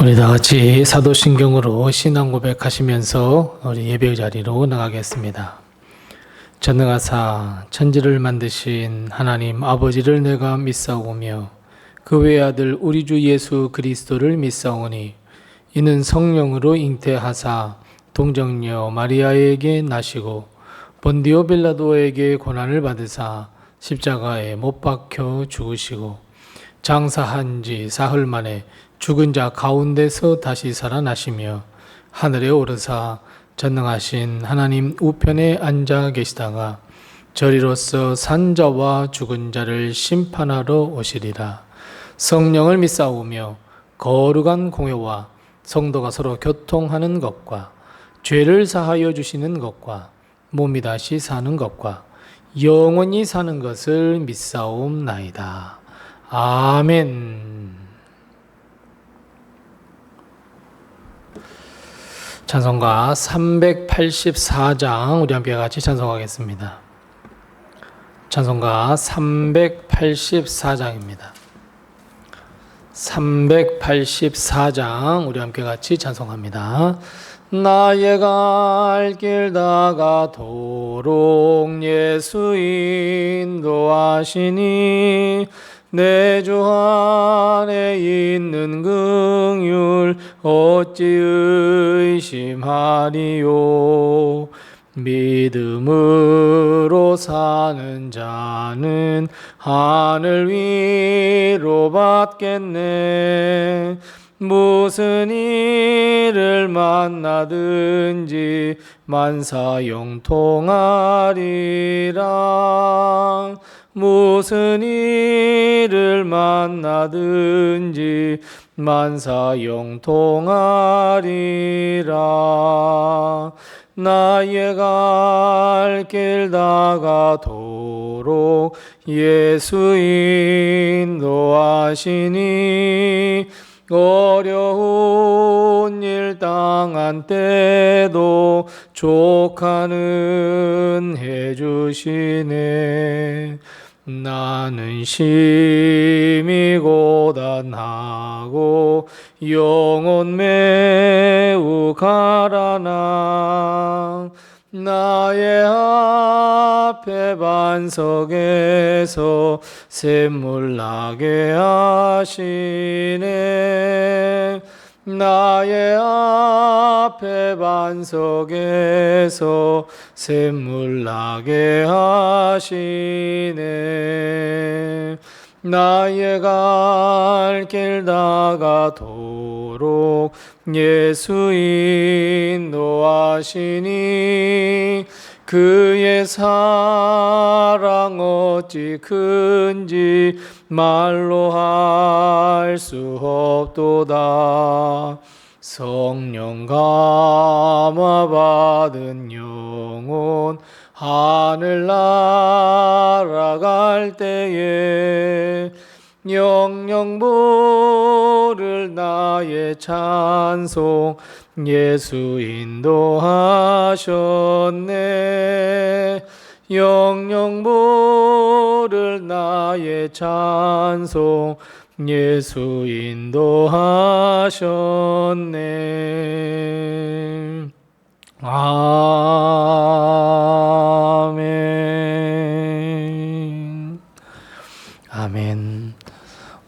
우리 다 같이 사도신경으로 신앙 고백하시면서 우리 예배 자리로 나가겠습니다. 전능하사 천지를 만드신 하나님 아버지를 내가 믿사오며 그 외아들 우리 주 예수 그리스도를 믿사오니 이는 성령으로 잉태하사 동정녀 마리아에게 나시고 본디오 빌라도에게 고난을 받으사 십자가에 못 박혀 죽으시고 장사한 지 사흘 만에 죽은 자 가운데서 다시 살아나시며 하늘에 오르사 전능하신 하나님 우편에 앉아 계시다가 저리로서 산 자와 죽은 자를 심판하러 오시리라. 성령을 믿사오며 거룩한 공회와 성도가 서로 교통하는 것과 죄를 사하여 주시는 것과 몸이 다시 사는 것과 영원히 사는 것을 믿사옵나이다. 아멘. 찬송가 384장 우리 함께 같이 찬송하겠습니다. 찬송가 384장입니다. 384장 우리 함께 같이 찬송합니다. 나의 갈 길 다가도록 예수 인도하시니 내 주 안에 있는 긍휼 어찌 의심하리요. 믿음으로 사는 자는 하늘 위로 받겠네. 무슨 일을 만나든지 만사형통하리라. 무슨 일을 만나든지 만사형통하리라. 나의 갈 길 다가도록 예수 인도하시니 어려운 일 당한 때도 족하는 해주시네. 나는 심히 고단하고 영혼 매우 가라나. 나의 앞에 반석에서 샘물 나게 하시네. 나의 앞에 반석에서 샘물 나게 하시네. 나의 갈 길 다가도록 예수 인도하시니 그의 사랑 어찌 큰지 말로 할 수 없도다. 성령 감화 받은 영혼 하늘 날아갈 때에 영영 부를 나의 찬송 예수 인도하셨네. 영영 부를 나의 찬송 예수 인도하셨네. 아멘. 아멘.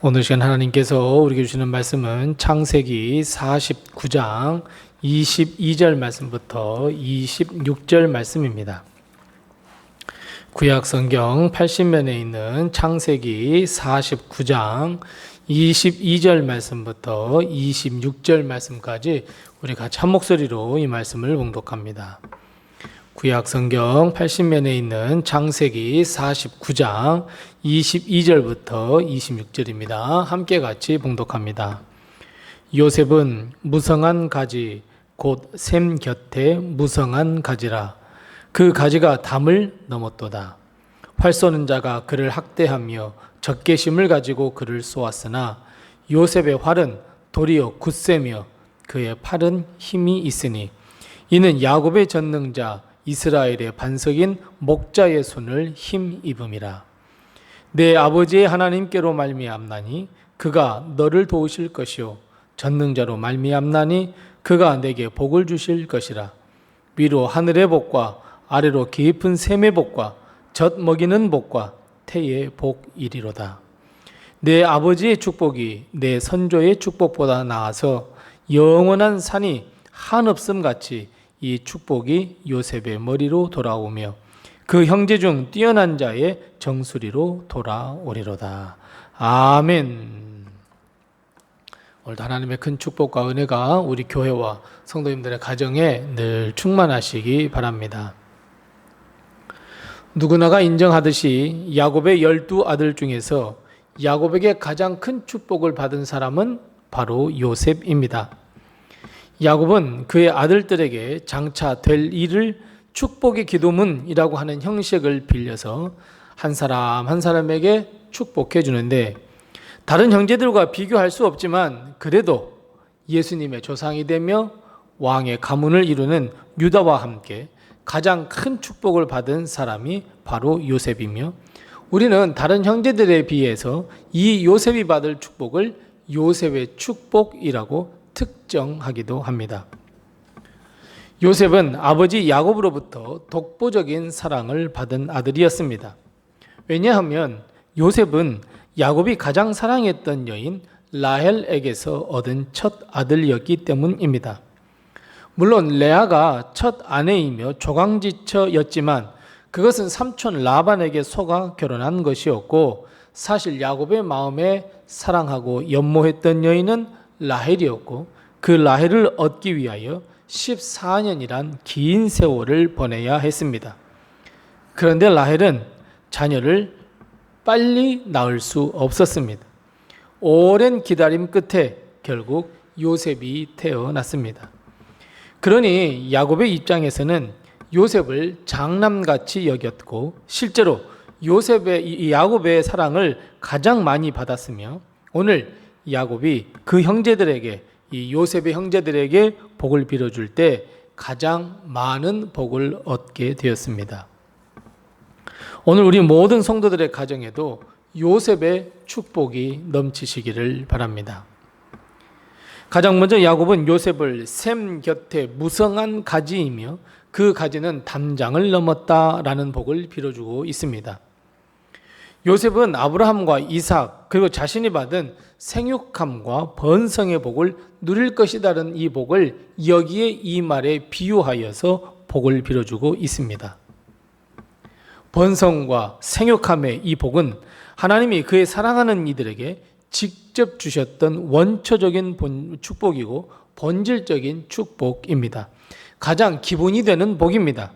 오늘 시간 하나님께서 우리에게 주시는 말씀은 창세기 49장 22절 말씀부터 26절 말씀입니다. 구약 성경 80면에 있는 창세기 49장 22절 말씀부터 26절 말씀까지 우리 같이 한 목소리로 이 말씀을 봉독합니다. 구약 성경 80면에 있는 창세기 49장 22절부터 26절입니다. 함께 같이 봉독합니다. 요셉은 무성한 가지 곧 샘 곁에 무성한 가지라. 그 가지가 담을 넘었도다. 활 쏘는 자가 그를 학대하며 적개심을 가지고 그를 쏘았으나 요셉의 활은 도리어 굳세며 그의 팔은 힘이 있으니 이는 야곱의 전능자 이스라엘의 반석인 목자의 손을 힘입음이라. 내 아버지의 하나님께로 말미암나니 그가 너를 도우실 것이요 전능자로 말미암나니 그가 내게 복을 주실 것이라. 위로 하늘의 복과 아래로 깊은 샘의 복과 젖 먹이는 복과 태의 복이리로다. 내 아버지의 축복이 내 선조의 축복보다 나아서 영원한 산이 한없음 같이 이 축복이 요셉의 머리로 돌아오며 그 형제 중 뛰어난 자의 정수리로 돌아오리로다. 아멘. 오늘도 하나님의 큰 축복과 은혜가 우리 교회와 성도님들의 가정에 늘 충만하시기 바랍니다. 누구나가 인정하듯이 야곱의 12아들 중에서 야곱에게 가장 큰 축복을 받은 사람은 바로 요셉입니다. 야곱은 그의 아들들에게 장차 될 일을 축복의 기도문이라고 하는 형식을 빌려서 한 사람 한 사람에게 축복해 주는데, 다른 형제들과 비교할 수 없지만 그래도 예수님의 조상이 되며 왕의 가문을 이루는 유다와 함께 가장 큰 축복을 받은 사람이 바로 요셉이며, 우리는 다른 형제들에 비해서 이 요셉이 받을 축복을 요셉의 축복이라고 특정하기도 합니다. 요셉은 아버지 야곱으로부터 독보적인 사랑을 받은 아들이었습니다. 왜냐하면 요셉은 야곱이 가장 사랑했던 여인 라헬에게서 얻은 첫 아들이었기 때문입니다. 물론 레아가 첫 아내이며 조강지처였지만 그것은 삼촌 라반에게 속아 결혼한 것이었고, 사실 야곱의 마음에 사랑하고 연모했던 여인은 라헬이었고, 그 라헬을 얻기 위하여 14년이란 긴 세월을 보내야 했습니다. 그런데 라헬은 자녀를 빨리 낳을 수 없었습니다. 오랜 기다림 끝에 결국 요셉이 태어났습니다. 그러니 야곱의 입장에서는 요셉을 장남같이 여겼고, 실제로 야곱의 사랑을 가장 많이 받았으며, 오늘 야곱이 그 형제들에게, 이 요셉의 형제들에게 복을 빌어줄 때 가장 많은 복을 얻게 되었습니다. 오늘 우리 모든 성도들의 가정에도 요셉의 축복이 넘치시기를 바랍니다. 가장 먼저 야곱은 요셉을 셈 곁에 무성한 가지이며 그 가지는 담장을 넘었다라는 복을 빌어주고 있습니다. 요셉은 아브라함과 이삭 그리고 자신이 받은 생육함과 번성의 복을 누릴 것이라는 이 복을 여기에 이 말에 비유하여서 복을 빌어주고 있습니다. 번성과 생육함의 이 복은 하나님이 그의 사랑하는 이들에게 직접 주셨던 원초적인 축복이고 본질적인 축복입니다. 가장 기본이 되는 복입니다.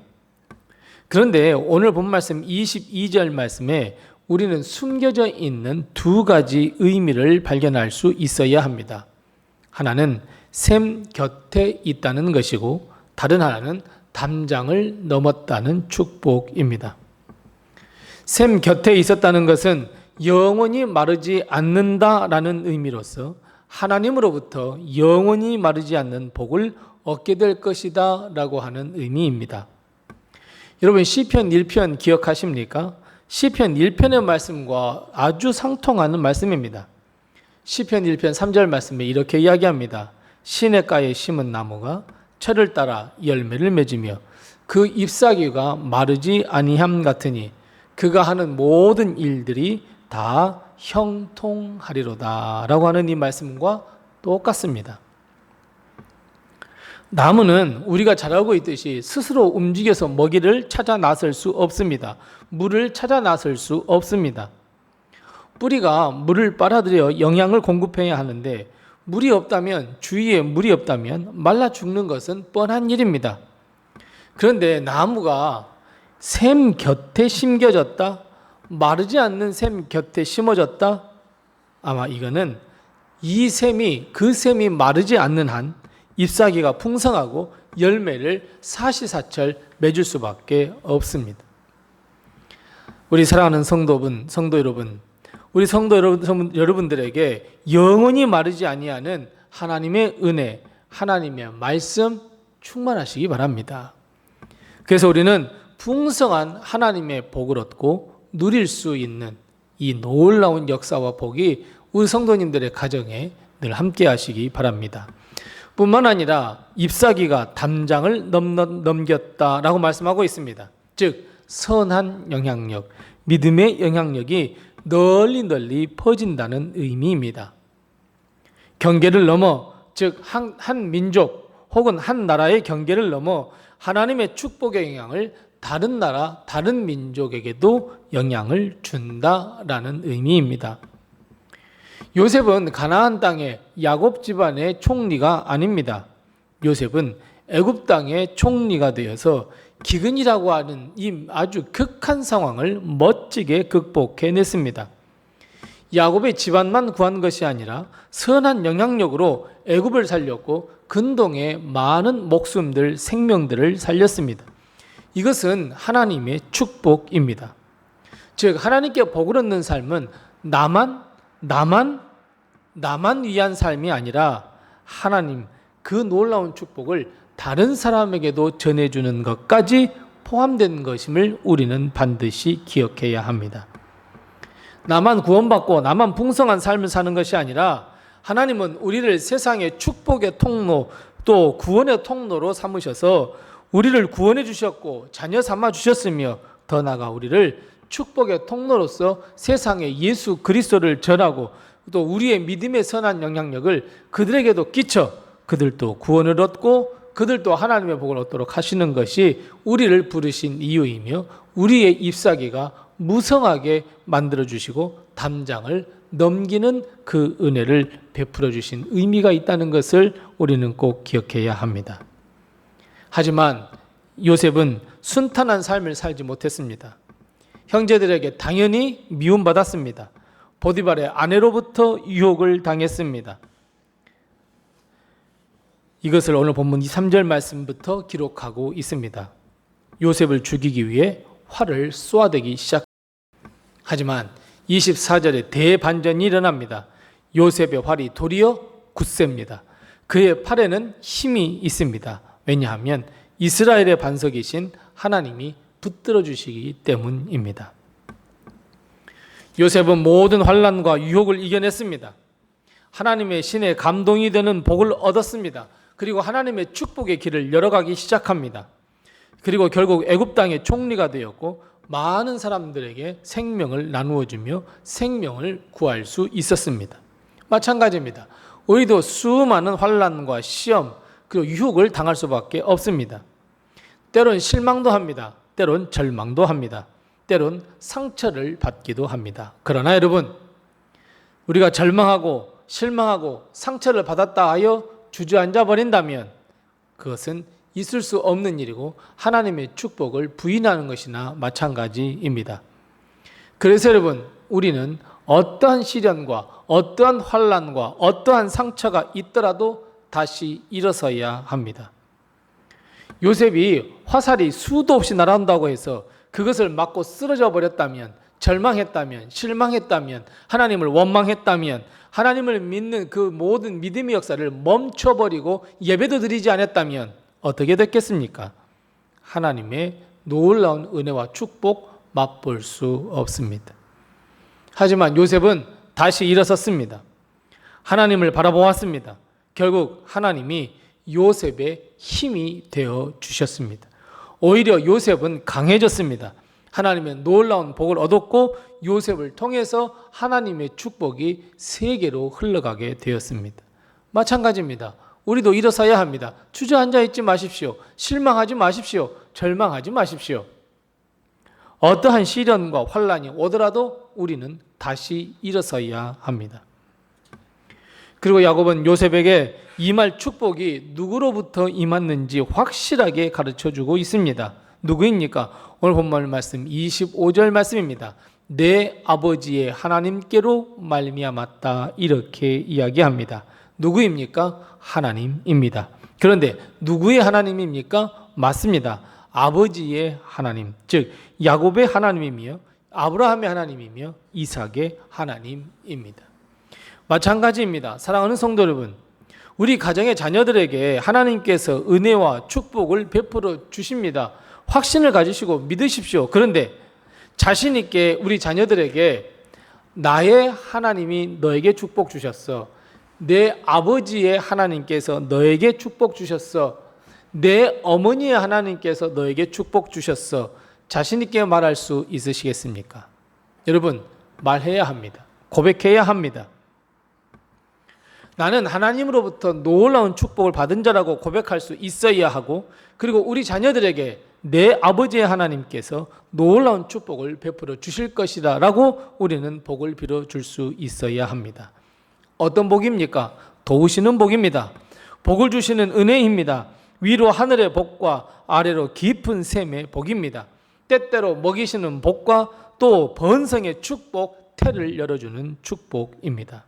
그런데 오늘 본 말씀 22절 말씀에 우리는 숨겨져 있는 두 가지 의미를 발견할 수 있어야 합니다. 하나는 셈 곁에 있다는 것이고, 다른 하나는 담장을 넘었다는 축복입니다. 셈 곁에 있었다는 것은 영원히 마르지 않는다라는 의미로서 하나님으로부터 영원히 마르지 않는 복을 얻게 될 것이다 라고 하는 의미입니다. 여러분, 시편 1편 기억하십니까? 시편 1편의 말씀과 아주 상통하는 말씀입니다. 시편 1편 3절 말씀에 이렇게 이야기합니다. 시냇가에 심은 나무가 철을 따라 열매를 맺으며 그 잎사귀가 마르지 아니함 같으니 그가 하는 모든 일들이 다 형통하리로다 라고 하는 이 말씀과 똑같습니다. 나무는 우리가 잘 알고 있듯이 스스로 움직여서 먹이를 찾아 나설 수 없습니다. 물을 찾아 나설 수 없습니다. 뿌리가 물을 빨아들여 영양을 공급해야 하는데 물이 없다면, 주위에 물이 없다면 말라 죽는 것은 뻔한 일입니다. 그런데 나무가 샘 곁에 심겨졌다, 마르지 않는 샘 곁에 심어졌다, 아마 이거는 이 샘이, 그 샘이 마르지 않는 한 잎사귀가 풍성하고 열매를 사시사철 맺을 수밖에 없습니다. 우리 사랑하는 성도 여러분, 우리 성도 여러분들에게 영원히 마르지 아니하는 하나님의 은혜, 하나님의 말씀 충만하시기 바랍니다. 그래서 우리는 풍성한 하나님의 복을 얻고 누릴 수 있는 이 놀라운 역사와 복이 우리 성도님들의 가정에 늘 함께 하시기 바랍니다. 뿐만 아니라 잎사귀가 담장을 넘겼다라고 말씀하고 있습니다. 즉 선한 영향력, 믿음의 영향력이 널리 퍼진다는 의미입니다. 경계를 넘어, 즉 한 민족 혹은 한 나라의 경계를 넘어 하나님의 축복의 영향을 다른 나라, 다른 민족에게도 영향을 준다라는 의미입니다. 요셉은 가나안 땅의 야곱 집안의 총리가 아닙니다. 요셉은 애굽 땅의 총리가 되어서 기근이라고 하는 이 아주 극한 상황을 멋지게 극복해냈습니다. 야곱의 집안만 구한 것이 아니라 선한 영향력으로 애굽을 살렸고 근동의 많은 목숨들, 생명들을 살렸습니다. 이것은 하나님의 축복입니다. 즉 하나님께 복을 얻는 삶은 나만 위한 삶이 아니라 하나님 그 놀라운 축복을 다른 사람에게도 전해주는 것까지 포함된 것임을 우리는 반드시 기억해야 합니다. 나만 구원받고 나만 풍성한 삶을 사는 것이 아니라 하나님은 우리를 세상의 축복의 통로 또 구원의 통로로 삼으셔서 우리를 구원해 주셨고 자녀 삼아 주셨으며 더 나아가 우리를 축복의 통로로서 세상에 예수 그리스도를 전하고 또 우리의 믿음의 선한 영향력을 그들에게도 끼쳐 그들도 구원을 얻고 그들도 하나님의 복을 얻도록 하시는 것이 우리를 부르신 이유이며 우리의 잎사귀가 무성하게 만들어주시고 담장을 넘기는 그 은혜를 베풀어 주신 의미가 있다는 것을 우리는 꼭 기억해야 합니다. 하지만 요셉은 순탄한 삶을 살지 못했습니다. 형제들에게 당연히 미움받았습니다. 보디발의 아내로부터 유혹을 당했습니다. 이것을 오늘 본문 3절 말씀부터 기록하고 있습니다. 요셉을 죽이기 위해 활을 쏘아대기 시작. 하지만 24절에 대반전이 일어납니다. 요셉의 활이 도리어 굳셉니다. 그의 팔에는 힘이 있습니다. 왜냐하면 이스라엘의 반석이신 하나님이 붙들어 주시기 때문입니다. 요셉은 모든 환난과 유혹을 이겨냈습니다. 하나님의 신의 감동이 되는 복을 얻었습니다. 그리고 하나님의 축복의 길을 열어가기 시작합니다. 그리고 결국 애굽 땅의 총리가 되었고 많은 사람들에게 생명을 나누어주며 생명을 구할 수 있었습니다. 마찬가지입니다. 우리도 수많은 환난과 시험 그리고 유혹을 당할 수밖에 없습니다. 때론 실망도 합니다. 때론 절망도 합니다. 때론 상처를 받기도 합니다. 그러나 여러분, 우리가 절망하고 실망하고 상처를 받았다 하여 주저앉아 버린다면 그것은 있을 수 없는 일이고 하나님의 축복을 부인하는 것이나 마찬가지입니다. 그래서 여러분, 우리는 어떠한 시련과 어떠한 환난과 어떠한 상처가 있더라도 다시 일어서야 합니다. 요셉이 화살이 수도 없이 날아온다고 해서 그것을 맞고 쓰러져 버렸다면, 절망했다면, 실망했다면, 하나님을 원망했다면, 하나님을 믿는 그 모든 믿음의 역사를 멈춰버리고 예배도 드리지 않았다면 어떻게 됐겠습니까? 하나님의 놀라운 은혜와 축복 맛볼 수 없습니다. 하지만 요셉은 다시 일어섰습니다. 하나님을 바라보았습니다. 결국 하나님이 요셉의 힘이 되어 주셨습니다. 오히려 요셉은 강해졌습니다. 하나님의 놀라운 복을 얻었고 요셉을 통해서 하나님의 축복이 세계로 흘러가게 되었습니다. 마찬가지입니다. 우리도 일어서야 합니다. 주저앉아 있지 마십시오. 실망하지 마십시오. 절망하지 마십시오. 어떠한 시련과 환난이 오더라도 우리는 다시 일어서야 합니다. 그리고 야곱은 요셉에게 임할 축복이 누구로부터 임했는지 확실하게 가르쳐주고 있습니다. 누구입니까? 오늘 본문 말씀 25절 말씀입니다. 내 아버지의 하나님께로 말미암았다 이렇게 이야기합니다. 누구입니까? 하나님입니다. 그런데 누구의 하나님입니까? 맞습니다. 아버지의 하나님, 즉 야곱의 하나님이며 아브라함의 하나님이며 이삭의 하나님입니다. 마찬가지입니다. 사랑하는 성도 여러분, 우리 가정의 자녀들에게 하나님께서 은혜와 축복을 베풀어 주십니다. 확신을 가지시고 믿으십시오. 그런데 자신 있게 우리 자녀들에게 나의 하나님이 너에게 축복 주셨어. 내 아버지의 하나님께서 너에게 축복 주셨어. 내 어머니의 하나님께서 너에게 축복 주셨어. 자신 있게 말할 수 있으시겠습니까? 여러분, 말해야 합니다. 고백해야 합니다. 나는 하나님으로부터 놀라운 축복을 받은 자라고 고백할 수 있어야 하고, 그리고 우리 자녀들에게 내 아버지의 하나님께서 놀라운 축복을 베풀어 주실 것이다 라고 우리는 복을 빌어 줄 수 있어야 합니다. 어떤 복입니까? 도우시는 복입니다. 복을 주시는 은혜입니다. 위로 하늘의 복과 아래로 깊은 샘의 복입니다. 때때로 먹이시는 복과 또 번성의 축복, 태를 열어주는 축복입니다.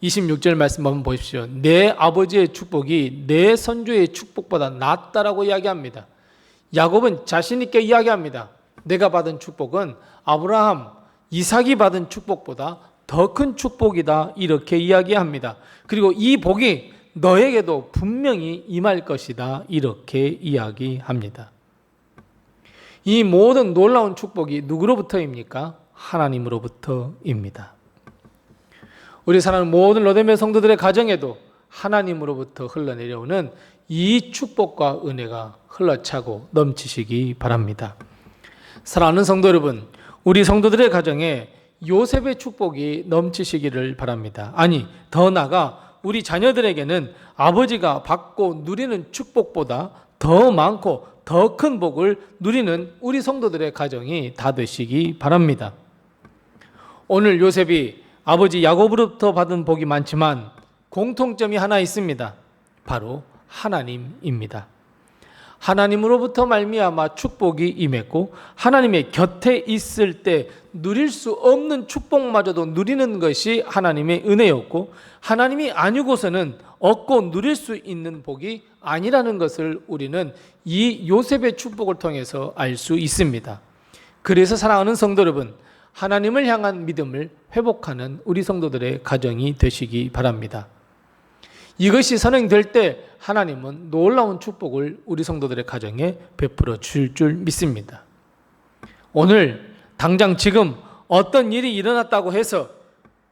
26절 말씀 한번 보십시오. 내 아버지의 축복이 내 선조의 축복보다 낫다라고 이야기합니다. 야곱은 자신 있게 이야기합니다. 내가 받은 축복은 아브라함, 이삭이 받은 축복보다 더 큰 축복이다, 이렇게 이야기합니다. 그리고 이 복이 너에게도 분명히 임할 것이다, 이렇게 이야기합니다. 이 모든 놀라운 축복이 누구로부터입니까? 하나님으로부터입니다. 우리 사랑하는 모든 로데메 성도들의 가정에도 하나님으로부터 흘러내려오는 이 축복과 은혜가 흘러차고 넘치시기 바랍니다. 사랑하는 성도 여러분, 우리 성도들의 가정에 요셉의 축복이 넘치시기를 바랍니다. 아니, 더 나아가 우리 자녀들에게는 아버지가 받고 누리는 축복보다 더 많고 더 큰 복을 누리는 우리 성도들의 가정이 다 되시기 바랍니다. 오늘 요셉이 아버지 야곱으로부터 받은 복이 많지만 공통점이 하나 있습니다. 바로 하나님입니다. 하나님으로부터 말미암아 축복이 임했고, 하나님의 곁에 있을 때 누릴 수 없는 축복마저도 누리는 것이 하나님의 은혜였고, 하나님이 아니고서는 얻고 누릴 수 있는 복이 아니라는 것을 우리는 이 요셉의 축복을 통해서 알 수 있습니다. 그래서 사랑하는 성도 여러분, 하나님을 향한 믿음을 회복하는 우리 성도들의 가정이 되시기 바랍니다. 이것이 선행될 때 하나님은 놀라운 축복을 우리 성도들의 가정에 베풀어 줄 줄 믿습니다. 오늘 당장 지금 어떤 일이 일어났다고 해서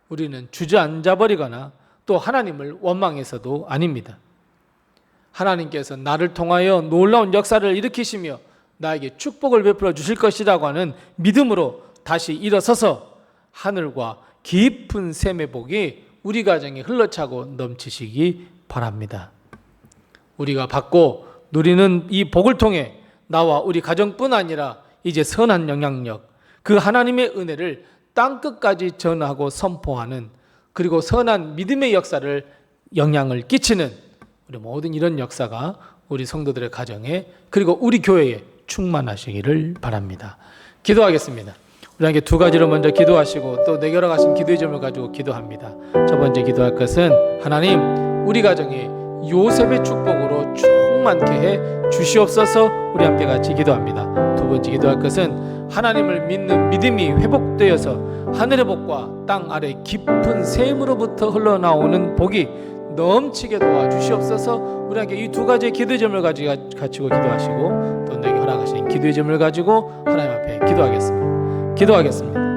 우리는 주저앉아 버리거나 또 하나님을 원망해서도 아닙니다. 하나님께서 나를 통하여 놀라운 역사를 일으키시며 나에게 축복을 베풀어 주실 것이라고 하는 믿음으로 다시 일어서서 하늘과 깊은 샘의 복이 우리 가정에 흘러차고 넘치시기 바랍니다. 우리가 받고 누리는 이 복을 통해 나와 우리 가정뿐 아니라 이제 선한 영향력, 그 하나님의 은혜를 땅끝까지 전하고 선포하는, 그리고 선한 믿음의 역사를 영향을 끼치는 우리 모든 이런 역사가 우리 성도들의 가정에, 그리고 우리 교회에 충만하시기를 바랍니다. 기도하겠습니다. 우리 함께 두 가지로 먼저 기도하시고 또 내게 허락하신 기도의 점을 가지고 기도합니다. 첫 번째 기도할 것은, 하나님, 우리 가정에 요셉의 축복으로 충만케 해 주시옵소서. 우리 함께 같이 기도합니다. 두 번째 기도할 것은, 하나님을 믿는 믿음이 회복되어서 하늘의 복과 땅 아래 깊은 샘으로부터 흘러나오는 복이 넘치게 도와주시옵소서. 우리 함께 이 두 가지의 기도의 점을 가지고 기도하시고 또 내게 허락하신 기도의 점을 가지고 하나님 앞에 기도하겠습니다.